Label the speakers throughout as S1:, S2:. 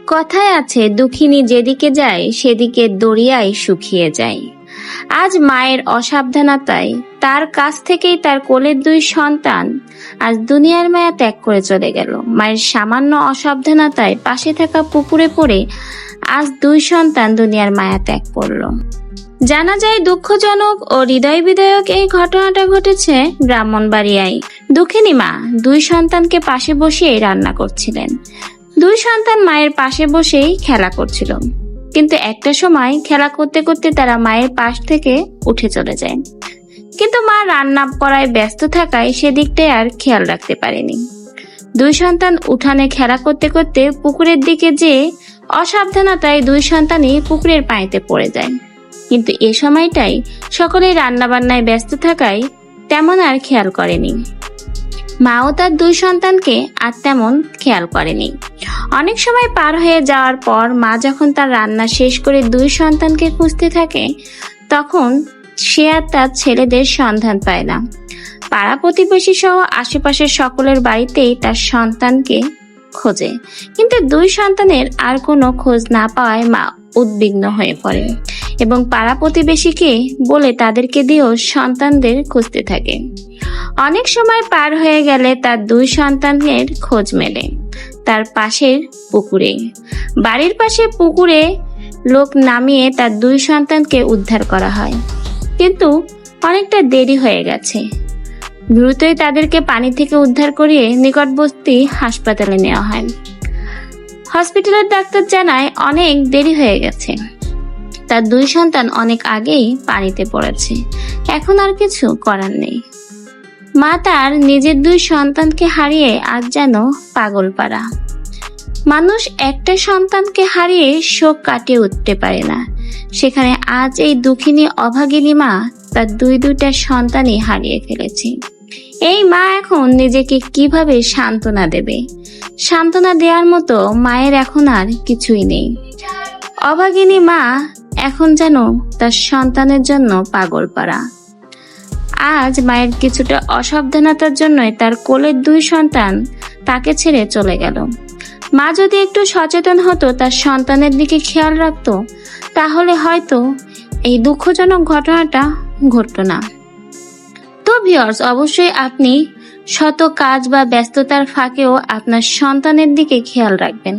S1: কথায় আছে দুঃখিনী যেদিকে যায় সেদিকে দরিয়ায় শুকিয়ে যায়। আজ মায়ের অসাবধানতায় তার কাছ থেকেই তার কোলের দুই সন্তান আজ দুনিয়ার মায়া ত্যাগ করে চলে গেল। মায়ের সামান্য অসাবধানতায় পাশে থাকা পুকুরে পড়ে আজ দুই সন্তান দুনিয়ার মায়া ত্যাগ করলো। জানা যায় দুঃখজনক ও হৃদয় বিদায়ক এই ঘটনাটা ঘটেছে ব্রাহ্মণবাড়িয়ায়। দুঃখিনী মা দুই সন্তানকে পাশে বসিয়ে রান্না করছিলেন। দুই সন্তান মায়ের পাশে বসেই খেলা করছিল, কিন্তু একটা সময় খেলা করতে করতে তারা মায়ের পাশ থেকে উঠে চলে যায়। কিন্তু মা রান্না করায় ব্যস্ত থাকায় সেদিকটাই আর খেয়াল রাখতে পারেনি। দুই সন্তান উঠানে খেলা করতে করতে পুকুরের দিকে যেয়ে অসাবধানতায় দুই সন্তানই পুকুরের পানিতে পড়ে যায়। কিন্তু এ সময়টাই সকলেই রান্না বান্নায় ব্যস্ত থাকায় তেমন আর খেয়াল করেনি। মাও তার দুই সন্তানকে আর তেমন খেয়াল করেনি। অনেক সময় পার হয়ে যাওয়ার পর মা যখন তার রান্না শেষ করে দুই সন্তানকে খুঁজতে থাকে, তখন সে আর তার ছেলেদের সন্ধান পায় না। পাড়া প্রতিবেশী সহ আশেপাশের সকলের বাড়িতেই তার সন্তানকে খোঁজে, কিন্তু দুই সন্তানের আর কোনো খোঁজ না পাওয়ায় মা উদ্বিগ্ন হয়ে পড়ে এবং পাড়া প্রতিবেশীকে বলে তাদেরকে দিয়েও সন্তানদের খুঁজতে থাকে। অনেক সময় পার হয়ে গেলে তার দুই সন্তানের খোঁজ মেলে তার পাশের পুকুরে। বাড়ির পাশে পুকুরে লোক নামিয়ে তার দুই সন্তানকে উদ্ধার করা হয়, কিন্তু অনেকটা দেরি হয়ে গেছে। দ্রুতই তাদেরকে পানি থেকে উদ্ধার করিয়ে নিকটবর্তী হাসপাতালে নেওয়া হয়। হসপিটালের ডাক্তার জানায় অনেক দেরি হয়ে গেছে, তার দুই সন্তান অনেক আগেই পানিতে পড়েছে, এখন আর কিছু করার নেই। মা তার নিজের দুই সন্তানকে হারিয়ে আজ যেন পাগলপাড়া। মানুষ একটা সন্তানকে হারিয়ে শোক কাটিয়ে উঠতে পারে না, সেখানে আজ এই দুঃখিনী অভাগিনী মা তার দুইটা সন্তানই হারিয়ে ফেলেছে। এই মা এখন নিজেকে কিভাবে সান্ত্বনা দেবে? সান্ত্বনা দেওয়ার মতো মায়ের এখন আর কিছুই নেই। অভাগিনী মা এখন যেন তার সন্তানের জন্য পাগলপাড়া। আজ মায়ের কিছুটা অসাবধানতার জন্যই তার কোলের দুই সন্তান তাকে ছেড়ে চলে গেল। মা যদি একটু সচেতন হতো, তার সন্তানের দিকে খেয়াল রাখতো, তাহলে হয়তো এই দুঃখজনক ঘটনাটা ঘটতো না। তো ভিউয়ার্স, অবশ্যই আপনি শত কাজ বা ব্যস্ততার ফাঁকেও আপনার সন্তানের দিকে খেয়াল রাখবেন,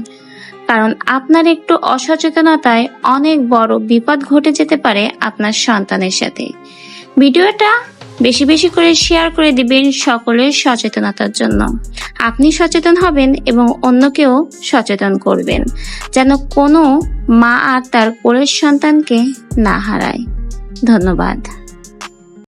S1: কারণ আপনার একটু অসচেতনতায় অনেক বড় বিপদ ঘটে যেতে পারে আপনার সন্তানের সাথে। ভিডিওটা বেশি বেশি করে শেয়ার করে দিবেন সকলের সচেতনতার জন্য। আপনি সচেতন হবেন এবং অন্যকেও সচেতন করবেন, যেন কোনো মা আর তার কোলের সন্তানকে না হারায়। ধন্যবাদ।